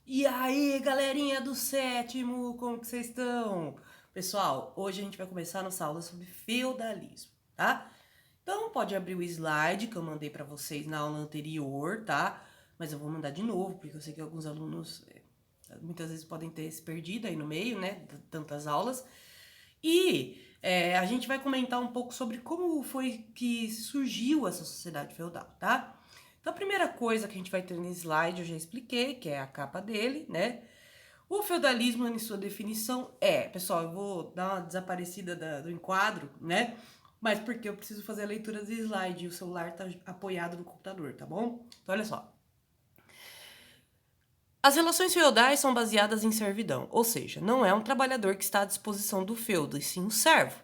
E aí, galerinha do sétimo, como que vocês estão? Pessoal, hoje a gente vai começar nossa aula sobre feudalismo, tá? Então, pode abrir o slide que eu mandei para vocês na aula anterior, tá? Mas eu vou mandar de novo, porque eu sei que alguns alunos muitas vezes podem ter se perdido aí no meio, né? De tantas aulas. E a gente vai comentar um pouco sobre como foi que surgiu essa sociedade feudal, tá? Então, a primeira coisa que a gente vai ter no slide, eu já expliquei, que é a capa dele, né? O feudalismo, em sua definição, pessoal, eu vou dar uma desaparecida do enquadro, né? Mas porque eu preciso fazer a leitura do slide e o celular tá apoiado no computador, tá bom? Então, olha só. As relações feudais são baseadas em servidão, ou seja, não é um trabalhador que está à disposição do feudo, e sim um servo.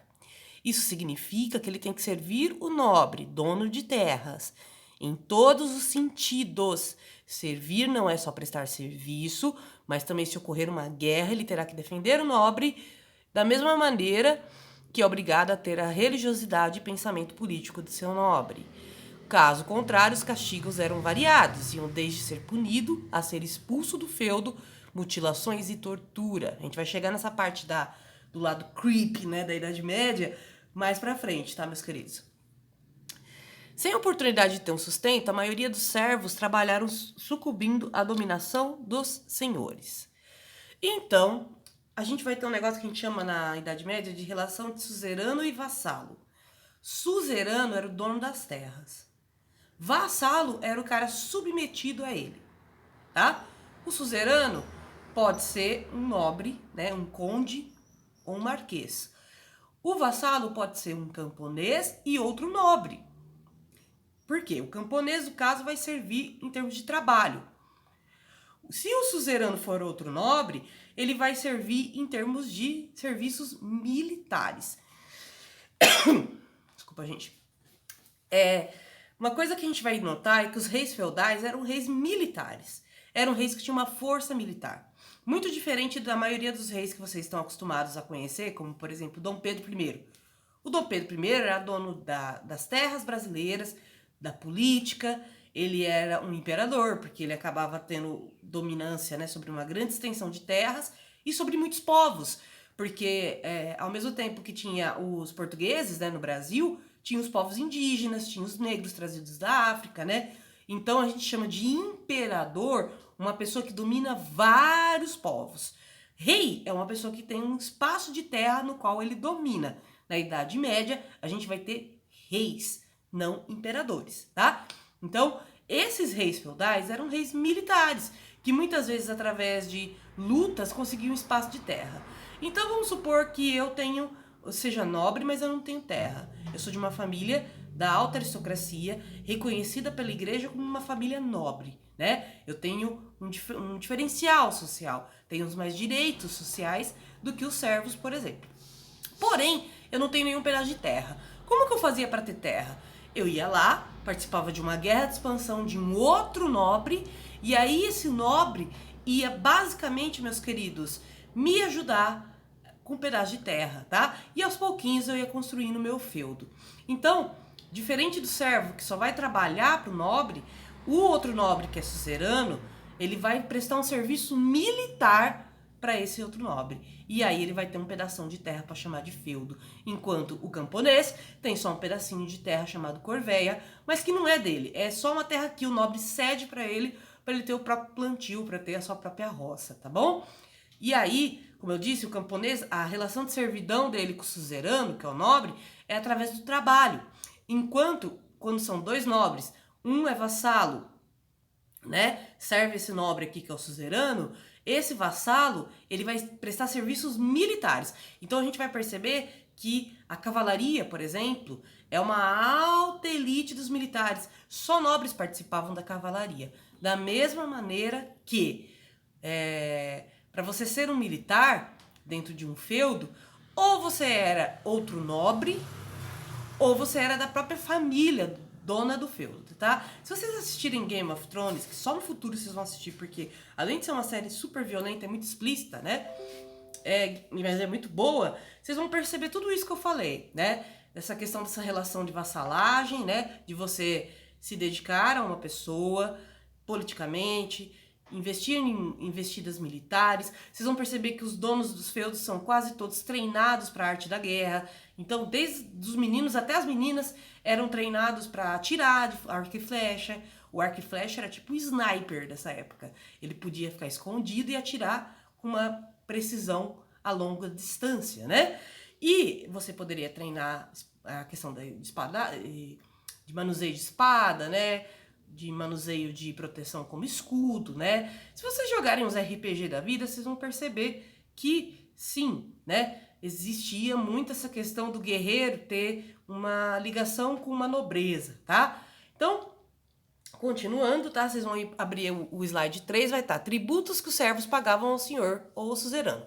Isso significa que ele tem que servir o nobre, dono de terras, em todos os sentidos. Servir não é só prestar serviço, mas também se ocorrer uma guerra, ele terá que defender o nobre da mesma maneira que é obrigado a ter a religiosidade e pensamento político de seu nobre. Caso contrário, os castigos eram variados, iam desde ser punido a ser expulso do feudo, mutilações e tortura. A gente vai chegar nessa parte do lado creepy, né, da Idade Média, mais pra frente, tá, meus queridos? Sem oportunidade de ter um sustento, a maioria dos servos trabalharam sucumbindo à dominação dos senhores. Então, a gente vai ter um negócio que a gente chama na Idade Média de relação de suzerano e vassalo. Suzerano era o dono das terras. Vassalo era o cara submetido a ele, tá? O suzerano pode ser um nobre, né, um conde ou um marquês. O vassalo pode ser um camponês e outro nobre. Por quê? O camponês, no caso, vai servir em termos de trabalho. Se o suzerano for outro nobre, ele vai servir em termos de serviços militares. Desculpa, gente. Uma coisa que a gente vai notar é que os reis feudais eram reis militares. Eram reis que tinham uma força militar. Muito diferente da maioria dos reis que vocês estão acostumados a conhecer, como, por exemplo, Dom Pedro I. O Dom Pedro I era dono das terras brasileiras, da política, ele era um imperador, porque ele acabava tendo dominância, né, sobre uma grande extensão de terras e sobre muitos povos, porque ao mesmo tempo que tinha os portugueses, né, no Brasil, tinha os povos indígenas, tinha os negros trazidos da África, né? Então a gente chama de imperador uma pessoa que domina vários povos. Rei é uma pessoa que tem um espaço de terra no qual ele domina. Na Idade Média, a gente vai ter reis, não imperadores, tá? Então, esses reis feudais eram reis militares, que muitas vezes, através de lutas, conseguiam espaço de terra. Então, vamos supor que eu seja nobre, mas eu não tenho terra. Eu sou de uma família da alta aristocracia, reconhecida pela igreja como uma família nobre, né? Eu tenho um diferencial social, tenho mais direitos sociais do que os servos, por exemplo. Porém, eu não tenho nenhum pedaço de terra. Como que eu fazia para ter terra? Eu ia lá, participava de uma guerra de expansão de um outro nobre, e aí esse nobre ia basicamente, meus queridos, me ajudar com um pedaço de terra, tá? E aos pouquinhos eu ia construindo o meu feudo. Então, diferente do servo que só vai trabalhar para o nobre, o outro nobre que é suzerano, ele vai prestar um serviço militar para esse outro nobre. E aí ele vai ter um pedação de terra para chamar de feudo, enquanto o camponês tem só um pedacinho de terra chamado corvéia, mas que não é dele, é só uma terra que o nobre cede para ele ter o próprio plantio, para ter a sua própria roça, tá bom? E aí, como eu disse, o camponês, a relação de servidão dele com o suzerano, que é o nobre, é através do trabalho. Enquanto, quando são dois nobres, um é vassalo, né? Serve esse nobre aqui que é o suzerano, esse vassalo, ele vai prestar serviços militares. Então a gente vai perceber que a cavalaria, por exemplo, é uma alta elite dos militares. Só nobres participavam da cavalaria. Da mesma maneira que para você ser um militar dentro de um feudo, ou você era outro nobre, ou você era da própria família dona do feudo, tá? Se vocês assistirem Game of Thrones, que só no futuro vocês vão assistir, porque além de ser uma série super violenta, é muito explícita, né? Mas é muito boa, vocês vão perceber tudo isso que eu falei, né? Essa questão dessa relação de vassalagem, né? De você se dedicar a uma pessoa politicamente, investiam em investidas militares. Vocês vão perceber que os donos dos feudos são quase todos treinados para a arte da guerra. Então, desde os meninos até as meninas eram treinados para atirar de arco e flecha. O arco e flecha era tipo o sniper dessa época. Ele podia ficar escondido e atirar com uma precisão a longa distância, né? E você poderia treinar a questão de espada, de manuseio de espada, né? De manuseio de proteção como escudo, né? Se vocês jogarem os RPG da vida, vocês vão perceber que sim, né? Existia muito essa questão do guerreiro ter uma ligação com uma nobreza, tá? Então, continuando, tá? Vocês vão abrir o slide 3, vai estar tributos que os servos pagavam ao senhor ou ao suzerano.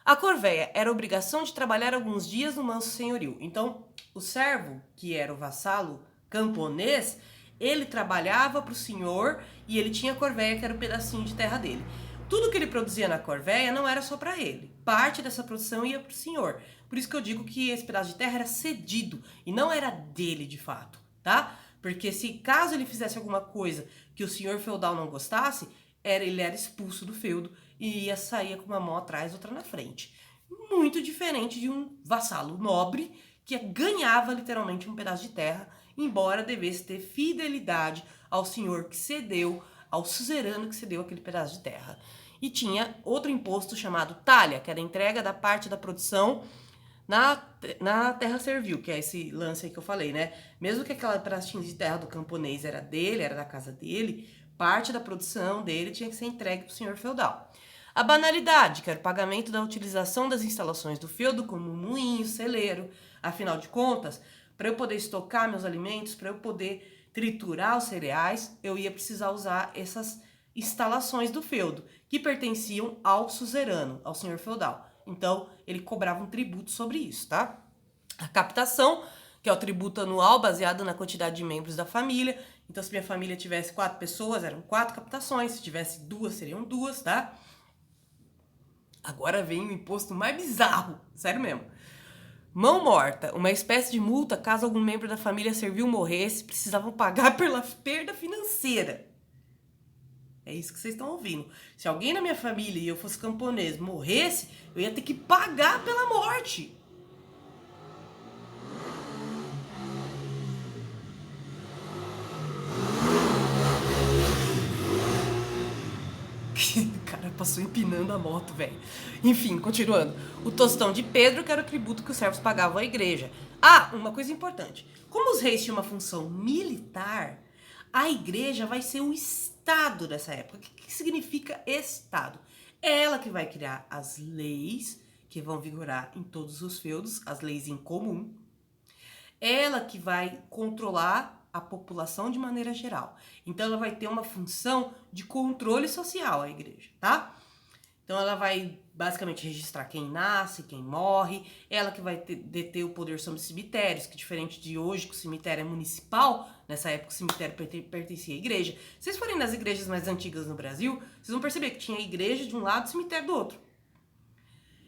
A corvéia era a obrigação de trabalhar alguns dias no manso senhorio. Então, o servo, que era o vassalo camponês, ele trabalhava para o senhor e ele tinha a corvéia, que era o pedacinho de terra dele. Tudo que ele produzia na corvéia não era só para ele. Parte dessa produção ia para o senhor. Por isso que eu digo que esse pedaço de terra era cedido e não era dele de fato, tá? Porque se caso ele fizesse alguma coisa que o senhor feudal não gostasse, ele era expulso do feudo e ia sair com uma mão atrás, outra na frente. Muito diferente de um vassalo nobre que ganhava literalmente um pedaço de terra, embora devesse ter fidelidade ao senhor que cedeu, ao suzerano que cedeu aquele pedaço de terra. E tinha outro imposto chamado talha, que era a entrega da parte da produção na terra servil, que é esse lance aí que eu falei, né? Mesmo que aquela pedacinho de terra do camponês era dele, era da casa dele, parte da produção dele tinha que ser entregue para o senhor feudal. A banalidade, que era o pagamento da utilização das instalações do feudo, como moinho, celeiro. Afinal de contas, para eu poder estocar meus alimentos, para eu poder triturar os cereais, eu ia precisar usar essas instalações do feudo, que pertenciam ao suzerano, ao senhor feudal. Então, ele cobrava um tributo sobre isso, tá? A captação, que é o tributo anual baseado na quantidade de membros da família. Então, se minha família tivesse 4 pessoas, eram 4 captações. Se tivesse 2, seriam 2, tá? Agora vem o imposto mais bizarro, sério mesmo. Mão morta, uma espécie de multa caso algum membro da família servil morresse, precisavam pagar pela perda financeira. É isso que vocês estão ouvindo. Se alguém na minha família e eu fosse camponês morresse, eu ia ter que pagar pela morte. O cara passou empinando a moto, velho. Enfim, continuando. O tostão de Pedro, que era o tributo que os servos pagavam à igreja. Ah, uma coisa importante. Como os reis tinham uma função militar, a igreja vai ser o Estado dessa época. O que significa Estado? É ela que vai criar as leis que vão vigorar em todos os feudos, as leis em comum. Ela que vai controlar a população de maneira geral. Então, ela vai ter uma função de controle social, a igreja, tá? Então, ela vai basicamente registrar quem nasce, quem morre. Ela que vai deter o poder sobre cemitérios, que diferente de hoje, que o cemitério é municipal, nessa época o cemitério pertencia à igreja. Se vocês forem nas igrejas mais antigas no Brasil, vocês vão perceber que tinha igreja de um lado e cemitério do outro.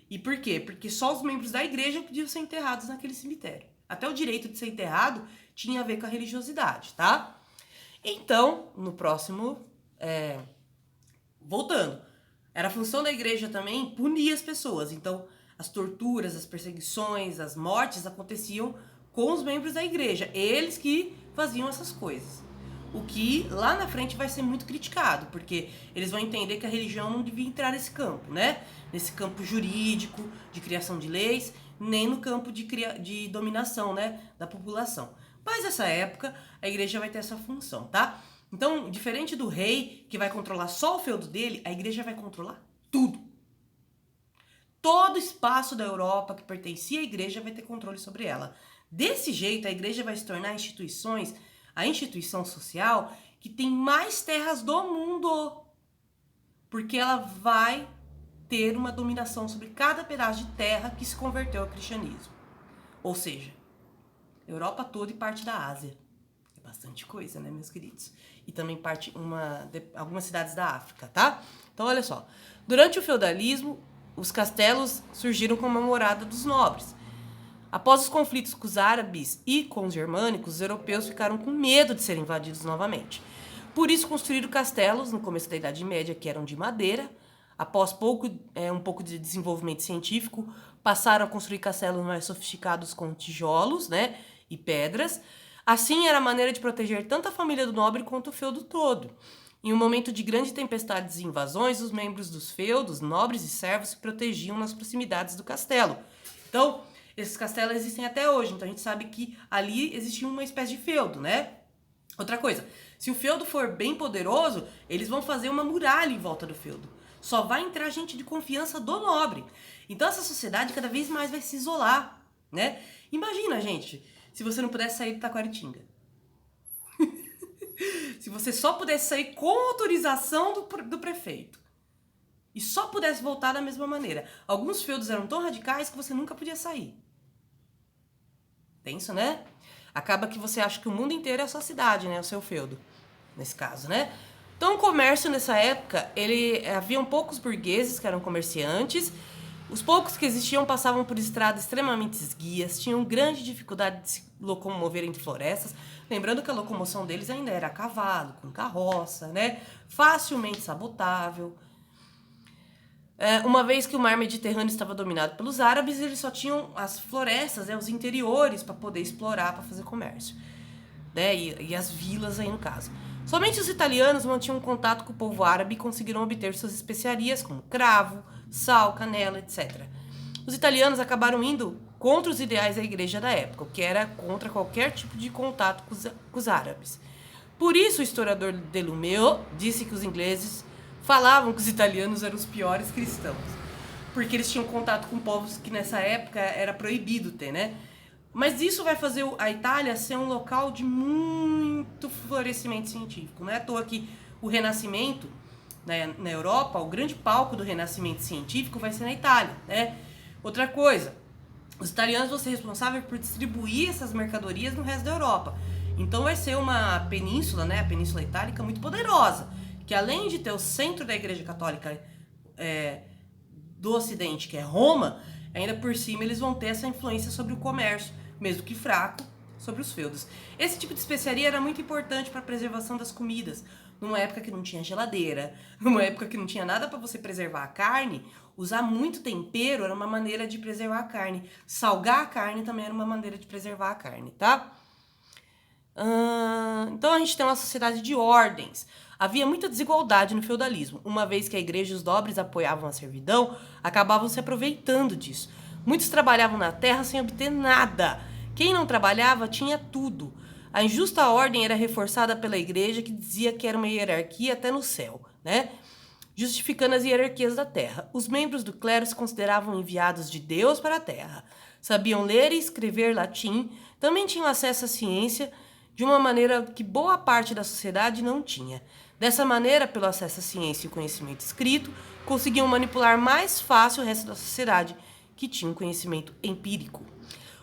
E por quê? Porque só os membros da igreja podiam ser enterrados naquele cemitério. Até o direito de ser enterrado tinha a ver com a religiosidade, tá? Então, no próximo, voltando, era a função da igreja também punir as pessoas. Então, as torturas, as perseguições, as mortes aconteciam com os membros da igreja. Eles que faziam essas coisas. O que lá na frente vai ser muito criticado, porque eles vão entender que a religião não devia entrar nesse campo, né? Nesse campo jurídico, de criação de leis, nem no campo de dominação, né, da população. Mas nessa época, a igreja vai ter essa função, tá? Então, diferente do rei, que vai controlar só o feudo dele, a igreja vai controlar tudo. Todo espaço da Europa que pertencia à igreja vai ter controle sobre ela. Desse jeito, a igreja vai se tornar a instituição social que tem mais terras do mundo. Porque ela vai ter uma dominação sobre cada pedaço de terra que se converteu ao cristianismo. Ou seja, Europa toda e parte da Ásia. É bastante coisa, né, meus queridos? E também algumas cidades da África, tá? Então, olha só. Durante o feudalismo, os castelos surgiram como uma morada dos nobres. Após os conflitos com os árabes e com os germânicos, os europeus ficaram com medo de serem invadidos novamente. Por isso construíram castelos no começo da Idade Média que eram de madeira. Após um pouco de desenvolvimento científico, passaram a construir castelos mais sofisticados com tijolos, né, e pedras. Assim era a maneira de proteger tanto a família do nobre quanto o feudo todo. Em um momento de grandes tempestades e invasões, os membros dos feudos, nobres e servos, se protegiam nas proximidades do castelo. Então, esses castelos existem até hoje, então a gente sabe que ali existia uma espécie de feudo, né? Outra coisa, se o feudo for bem poderoso, eles vão fazer uma muralha em volta do feudo. Só vai entrar gente de confiança do nobre. Então essa sociedade cada vez mais vai se isolar, né? Imagina, gente, se você não pudesse sair do Taquaritinga. Se você só pudesse sair com autorização do prefeito. E só pudesse voltar da mesma maneira. Alguns feudos eram tão radicais que você nunca podia sair. Tenso, né? Acaba que você acha que o mundo inteiro é a sua cidade, né? O seu feudo, nesse caso, né? Então, o comércio nessa época, haviam poucos burgueses que eram comerciantes. Os poucos que existiam passavam por estradas extremamente esguias, tinham grande dificuldade de se locomover entre florestas. Lembrando que a locomoção deles ainda era a cavalo, com carroça, né? Facilmente sabotável. Uma vez que o mar Mediterrâneo estava dominado pelos árabes, eles só tinham as florestas, né, os interiores, para poder explorar, para fazer comércio, né, e as vilas aí no caso. Somente os italianos mantinham contato com o povo árabe e conseguiram obter suas especiarias, como cravo, sal, canela, etc. Os italianos acabaram indo contra os ideais da igreja da época, o que era contra qualquer tipo de contato com os árabes. Por isso, o historiador Delumeau disse que os ingleses falavam que os italianos eram os piores cristãos, porque eles tinham contato com povos que nessa época era proibido ter, né? Mas isso vai fazer a Itália ser um local de muito florescimento científico. Não é à toa que o Renascimento, né, na Europa, o grande palco do Renascimento científico vai ser na Itália, né? Outra coisa, os italianos vão ser responsáveis por distribuir essas mercadorias no resto da Europa. Então vai ser uma península, né, a Península Itálica, muito poderosa, que além de ter o centro da Igreja Católica do Ocidente, que é Roma, ainda por cima eles vão ter essa influência sobre o comércio, mesmo que fraco, sobre os feudos. Esse tipo de especiaria era muito importante para a preservação das comidas. Numa época que não tinha geladeira, numa época que não tinha nada para você preservar a carne, usar muito tempero era uma maneira de preservar a carne. Salgar a carne também era uma maneira de preservar a carne, tá? Então a gente tem uma sociedade de ordens. Havia muita desigualdade no feudalismo, uma vez que a igreja e os nobres apoiavam a servidão, acabavam se aproveitando disso. Muitos trabalhavam na terra sem obter nada. Quem não trabalhava tinha tudo. A injusta ordem era reforçada pela igreja, que dizia que era uma hierarquia até no céu, né? Justificando as hierarquias da terra. Os membros do clero se consideravam enviados de Deus para a terra. Sabiam ler e escrever latim, também tinham acesso à ciência, de uma maneira que boa parte da sociedade não tinha. Dessa maneira, pelo acesso à ciência e conhecimento escrito, conseguiam manipular mais fácil o resto da sociedade, que tinha um conhecimento empírico.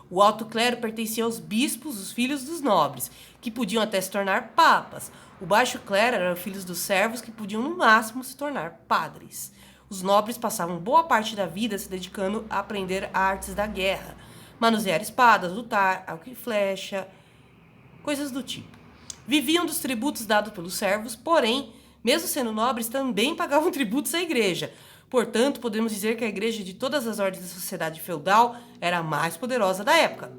O alto clero pertencia aos bispos, os filhos dos nobres, que podiam até se tornar papas. O baixo clero eram filhos dos servos, que podiam no máximo se tornar padres. Os nobres passavam boa parte da vida se dedicando a aprender artes da guerra, manusear espadas, lutar, arco e flecha, coisas do tipo. Viviam dos tributos dados pelos servos, porém, mesmo sendo nobres, também pagavam tributos à igreja. Portanto, podemos dizer que a igreja de todas as ordens da sociedade feudal era a mais poderosa da época.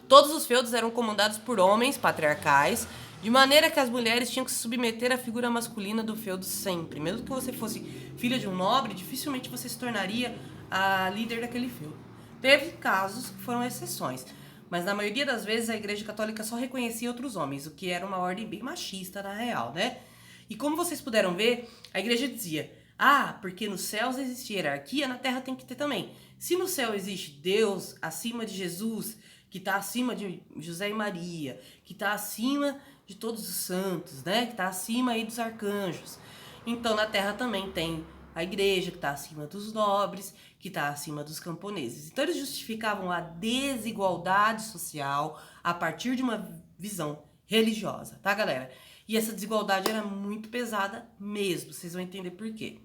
Todos os feudos eram comandados por homens patriarcais, de maneira que as mulheres tinham que se submeter à figura masculina do feudo sempre. Mesmo que você fosse filha de um nobre, dificilmente você se tornaria a líder daquele feudo. Teve casos que foram exceções, mas na maioria das vezes a Igreja Católica só reconhecia outros homens, o que era uma ordem bem machista na real, né? E como vocês puderam ver, a igreja dizia: porque nos céus existe hierarquia, na terra tem que ter também. Se no céu existe Deus acima de Jesus, que está acima de José e Maria, que está acima de todos os santos, né? Que está acima aí dos arcanjos. Então na terra também tem a igreja, que está acima dos nobres, que está acima dos camponeses. Então eles justificavam a desigualdade social a partir de uma visão religiosa, tá, galera? E essa desigualdade era muito pesada mesmo, vocês vão entender por quê,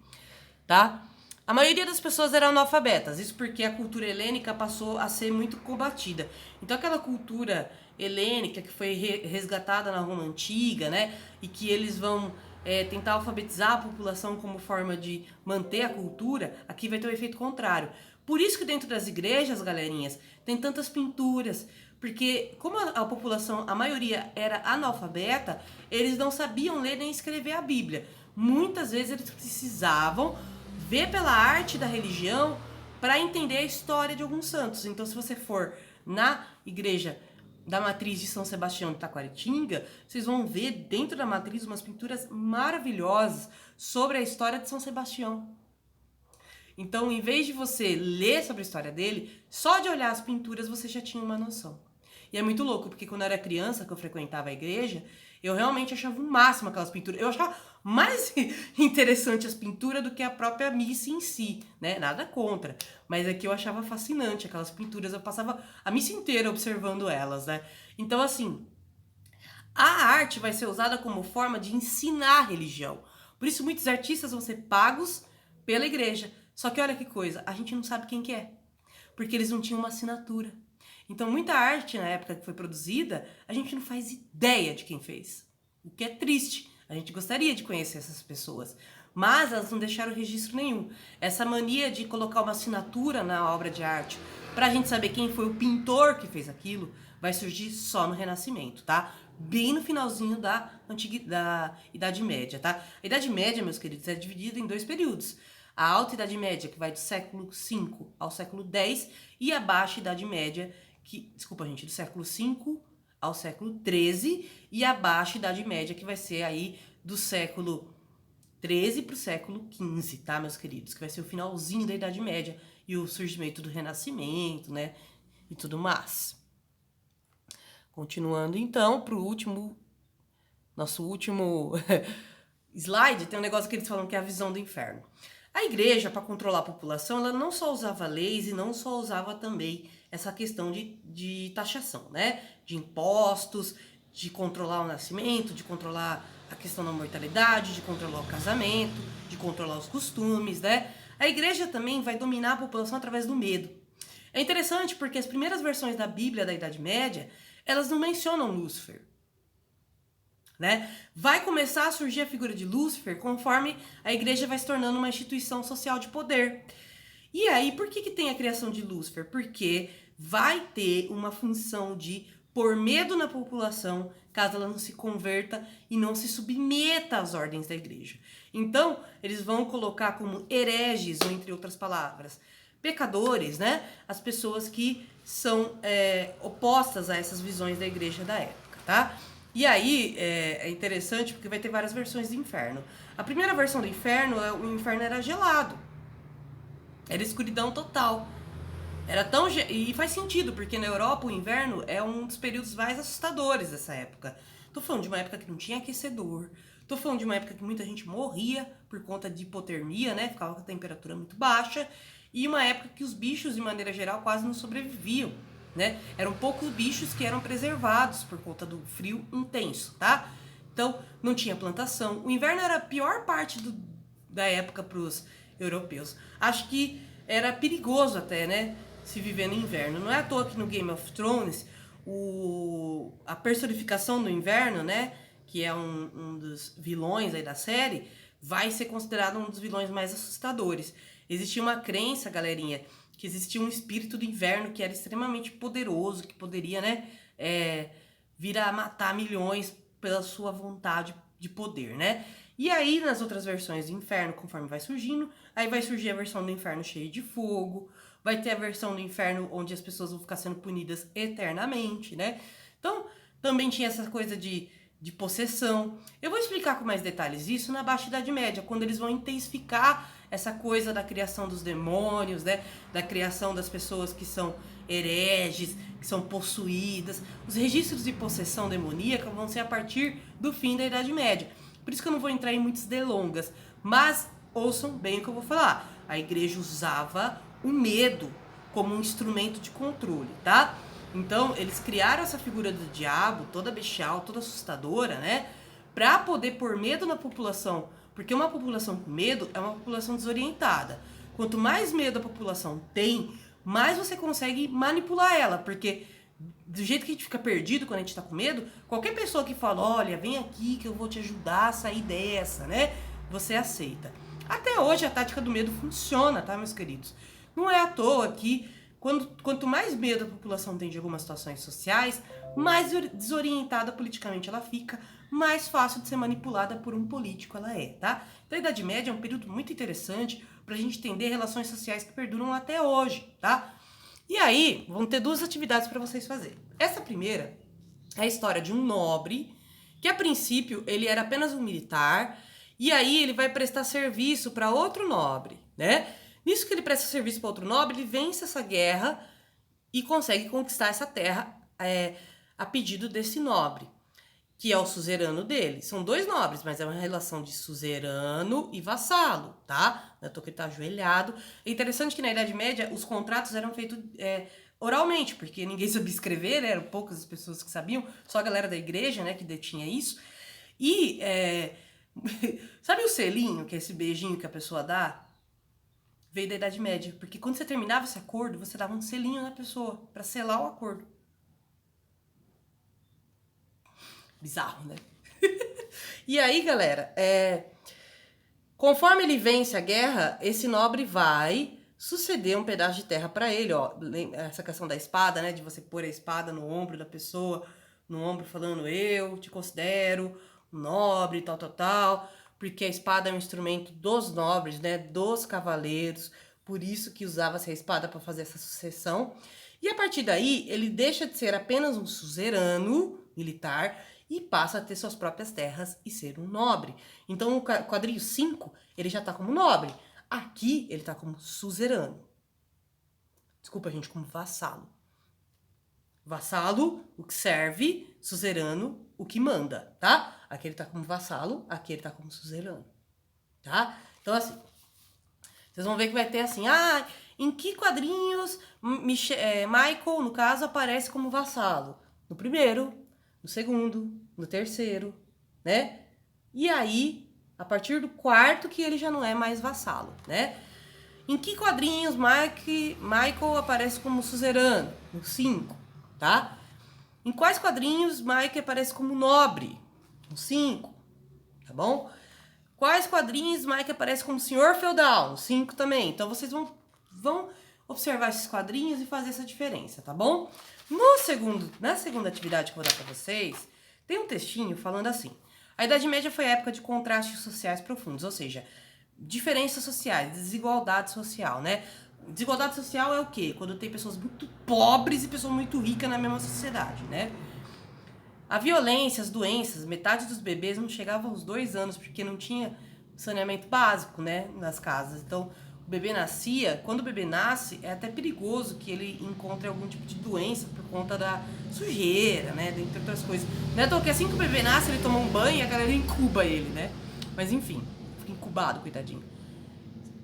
tá? A maioria das pessoas eram analfabetas, isso porque a cultura helênica passou a ser muito combatida. Então aquela cultura helênica, que foi resgatada na Roma Antiga, né? E que eles vão tentar alfabetizar a população como forma de manter a cultura, aqui vai ter o efeito contrário. Por isso que dentro das igrejas, galerinhas, tem tantas pinturas, porque como a população, a maioria era analfabeta, eles não sabiam ler nem escrever a Bíblia. Muitas vezes eles precisavam ver pela arte da religião para entender a história de alguns santos. Então, se você for na igreja da matriz de São Sebastião de Taquaritinga, vocês vão ver dentro da matriz umas pinturas maravilhosas sobre a história de São Sebastião. Então, em vez de você ler sobre a história dele, só de olhar as pinturas você já tinha uma noção. E é muito louco, porque quando eu era criança, que eu frequentava a igreja, eu realmente achava o máximo aquelas pinturas. Eu achava mais interessante as pinturas do que a própria missa em si, né? Nada contra. Mas é que eu achava fascinante aquelas pinturas. Eu passava a missa inteira observando elas, né? Então, assim, a arte vai ser usada como forma de ensinar a religião. Por isso, muitos artistas vão ser pagos pela igreja. Só que olha que coisa, a gente não sabe quem que é. Porque eles não tinham uma assinatura. Então, muita arte na época que foi produzida, a gente não faz ideia de quem fez. O que é triste. A gente gostaria de conhecer essas pessoas. Mas elas não deixaram registro nenhum. Essa mania de colocar uma assinatura na obra de arte, pra gente saber quem foi o pintor que fez aquilo, vai surgir só no Renascimento, tá? Bem no finalzinho da Idade Média, tá? A Idade Média, meus queridos, é dividida em dois períodos. A Alta Idade Média, que vai do século V ao século X, e a Baixa Idade Média, do século V ao século XIII, e a Baixa Idade Média, que vai ser aí do século XIII para o século XV, tá, meus queridos? Que vai ser o finalzinho da Idade Média e o surgimento do Renascimento, né, e tudo mais. Continuando, então, para o nosso último slide, tem um negócio que eles falam que é a visão do inferno. A igreja, para controlar a população, ela não só usava leis e não só usava também essa questão de taxação, né? De impostos, de controlar o nascimento, de controlar a questão da mortalidade, de controlar o casamento, de controlar os costumes, né? A igreja também vai dominar a população através do medo. É interessante porque as primeiras versões da Bíblia da Idade Média, elas não mencionam Lúcifer. Né? Vai começar a surgir a figura de Lúcifer conforme a igreja vai se tornando uma instituição social de poder. E aí, por que tem a criação de Lúcifer? Porque vai ter uma função de pôr medo na população caso ela não se converta e não se submeta às ordens da igreja. Então, eles vão colocar como hereges, ou entre outras palavras, pecadores, né? As pessoas que são opostas a essas visões da igreja da época, tá? E aí, é interessante porque vai ter várias versões do inferno. A primeira versão do inferno, o inferno era gelado. Era escuridão total. E faz sentido, porque na Europa o inverno é um dos períodos mais assustadores dessa época. Tô falando de uma época que não tinha aquecedor. Tô falando de uma época que muita gente morria por conta de hipotermia, né? Ficava com a temperatura muito baixa. E uma época que os bichos, de maneira geral, quase não sobreviviam. Né? Eram poucos bichos que eram preservados por conta do frio intenso, tá? Então, não tinha plantação. O inverno era a pior parte da época para os europeus. Acho que era perigoso até, né? Se viver no inverno. Não é à toa que no Game of Thrones, a personificação do inverno, né? Que é um dos vilões aí da série, vai ser considerado um dos vilões mais assustadores. Existia uma crença, galerinha, que existia um espírito do inverno que era extremamente poderoso, que poderia, né, vir a matar milhões pela sua vontade de poder, né? E aí, nas outras versões do inferno, conforme vai surgindo, aí vai surgir a versão do inferno cheia de fogo, vai ter a versão do inferno onde as pessoas vão ficar sendo punidas eternamente, né? Então, também tinha essa coisa de possessão. Eu vou explicar com mais detalhes isso na Baixa Idade Média, quando eles vão intensificar essa coisa da criação dos demônios, né? Da criação das pessoas que são hereges, que são possuídas. Os registros de possessão demoníaca vão ser a partir do fim da Idade Média. Por isso que eu não vou entrar em muitas delongas, mas ouçam bem o que eu vou falar. A igreja usava o medo como um instrumento de controle, tá? Então, eles criaram essa figura do diabo, toda bestial, toda assustadora, né? Pra poder pôr medo na população. Porque uma população com medo é uma população desorientada. Quanto mais medo a população tem, mais você consegue manipular ela. Porque do jeito que a gente fica perdido quando a gente tá com medo, qualquer pessoa que fala, olha, vem aqui que eu vou te ajudar a sair dessa, né? Você aceita. Até hoje a tática do medo funciona, tá, meus queridos? Não é à toa que quanto mais medo a população tem de algumas situações sociais, mais desorientada politicamente ela fica, mais fácil de ser manipulada por um político ela é, tá? Então a Idade Média é um período muito interessante pra gente entender relações sociais que perduram até hoje, tá? E aí, vão ter duas atividades para vocês fazerem. Essa primeira é a história de um nobre, que a princípio ele era apenas um militar, e aí ele vai prestar serviço para outro nobre, né? Nisso que ele presta serviço para outro nobre, ele vence essa guerra e consegue conquistar essa terra a pedido desse nobre, que é o suzerano dele. São dois nobres, mas é uma relação de suzerano e vassalo, tá? Não é que ele tá ajoelhado. É interessante que na Idade Média os contratos eram feitos oralmente, porque ninguém sabia escrever, né? Eram poucas as pessoas que sabiam, só a galera da igreja, né, que detinha isso. E sabe o selinho, que é esse beijinho que a pessoa dá? Veio da Idade Média, porque quando você terminava esse acordo, você dava um selinho na pessoa para selar o acordo. Bizarro, né? E aí, galera, conforme ele vence a guerra, esse nobre vai suceder um pedaço de terra para ele, ó. Essa questão da espada, né? De você pôr a espada no ombro da pessoa, no ombro falando, eu te considero um nobre, tal, tal, tal. Porque a espada é um instrumento dos nobres, né? Dos cavaleiros. Por isso que usava-se a espada para fazer essa sucessão. E a partir daí, ele deixa de ser apenas um suzerano militar e passa a ter suas próprias terras e ser um nobre. Então, no quadrinho 5, ele já tá como nobre. Aqui, ele tá como suzerano. Desculpa, gente, como vassalo. Vassalo, o que serve, suzerano, o que manda, tá? Aqui ele tá como vassalo, aqui ele tá como suzerano, tá? Então, assim, vocês vão ver que vai ter assim, em que quadrinhos Michael, no caso, aparece como vassalo? No primeiro, no segundo, no terceiro, né? E aí, a partir do quarto que ele já não é mais vassalo, né? Em que quadrinhos Michael aparece como suzerano? No 5, tá? Em quais quadrinhos Michael aparece como nobre? No 5, tá bom? Quais quadrinhos Michael aparece como senhor feudal? No 5 também. Então vocês vão observar esses quadrinhos e fazer essa diferença, tá bom? Na segunda atividade que eu vou dar pra vocês, tem um textinho falando assim. A Idade Média foi a época de contrastes sociais profundos, ou seja, diferenças sociais, desigualdade social, né? Desigualdade social é o quê? Quando tem pessoas muito pobres e pessoas muito ricas na mesma sociedade, né? A violência, as doenças, metade dos bebês não chegava aos 2 anos, porque não tinha saneamento básico, né, nas casas. Então, o bebê nascia, quando o bebê nasce, é até perigoso que ele encontre algum tipo de doença por conta da sujeira, né, dentre outras coisas. Não é tão que assim que o bebê nasce, ele toma um banho e a galera incuba ele, né? Mas enfim, fica incubado, coitadinho.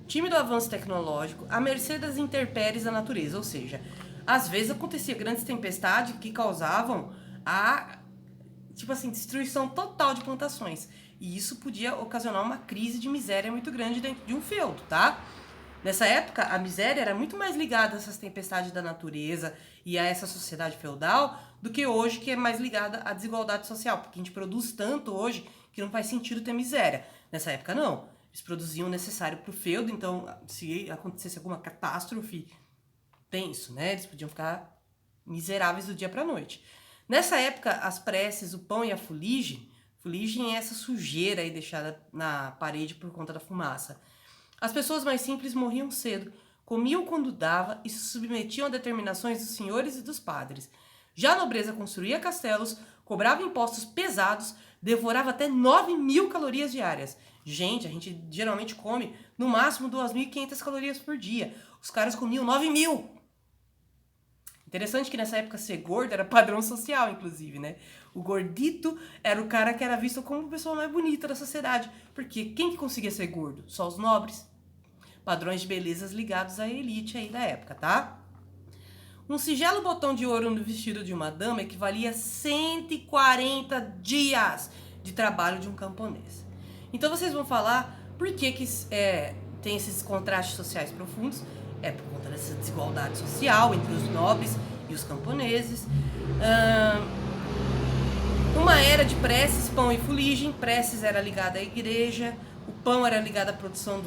Tímido avanço tecnológico, à mercê das intempéries da natureza, ou seja, às vezes acontecia grandes tempestades que causavam destruição total de plantações. E isso podia ocasionar uma crise de miséria muito grande dentro de um feudo, tá? Nessa época, a miséria era muito mais ligada a essas tempestades da natureza e a essa sociedade feudal do que hoje, que é mais ligada à desigualdade social, porque a gente produz tanto hoje que não faz sentido ter miséria. Nessa época, não. Eles produziam o necessário para o feudo, então, se acontecesse alguma catástrofe, tenso, né? Eles podiam ficar miseráveis do dia para a noite. Nessa época, as preces, o pão e a fuligem é essa sujeira aí deixada na parede por conta da fumaça. As pessoas mais simples morriam cedo, comiam quando dava e se submetiam a determinações dos senhores e dos padres. Já a nobreza construía castelos, cobrava impostos pesados, devorava até 9.000 calorias diárias. Gente, a gente geralmente come no máximo 2.500 calorias por dia. Os caras comiam 9.000. Interessante que nessa época ser gordo era padrão social, inclusive, né? O gordito era o cara que era visto como a pessoa mais bonita da sociedade. Porque quem que conseguia ser gordo? Só os nobres. Padrões de belezas ligados à elite aí da época, tá? Um singelo botão de ouro no vestido de uma dama equivalia a 140 dias de trabalho de um camponês. Então vocês vão falar por que tem esses contrastes sociais profundos. É por conta dessa desigualdade social entre os nobres e os camponeses. Uma era de preces, pão e fuligem. Preces era ligada à igreja, o pão era ligado à produção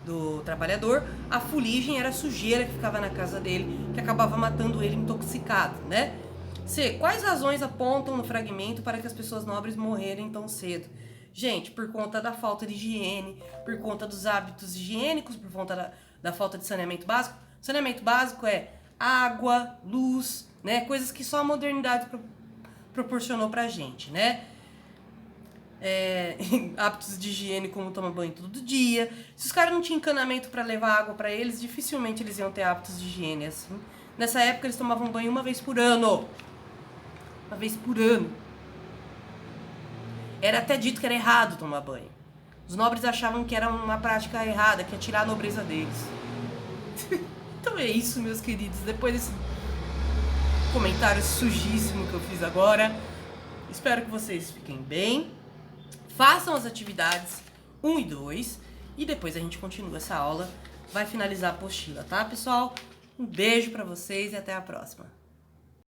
do trabalhador, a fuligem era a sujeira que ficava na casa dele, que acabava matando ele intoxicado, né? C. Quais razões apontam no fragmento para que as pessoas nobres morrerem tão cedo? Gente, por conta da falta de higiene, por conta dos hábitos higiênicos, por conta da falta de saneamento básico. Saneamento básico é água, luz, né? Coisas que só a modernidade proporcionou pra gente, né? Hábitos de higiene, como tomar banho todo dia. Se os caras não tinham encanamento para levar água para eles, dificilmente eles iam ter hábitos de higiene assim. Nessa época eles tomavam banho uma vez por ano. Uma vez por ano. Era até dito que era errado tomar banho. Os nobres achavam que era uma prática errada, que ia tirar a nobreza deles. Então é isso, meus queridos. Depois desse comentário sujíssimo que eu fiz agora, espero que vocês fiquem bem. Façam as atividades 1 e 2 e depois a gente continua essa aula. Vai finalizar a apostila, tá, pessoal? Um beijo pra vocês e até a próxima.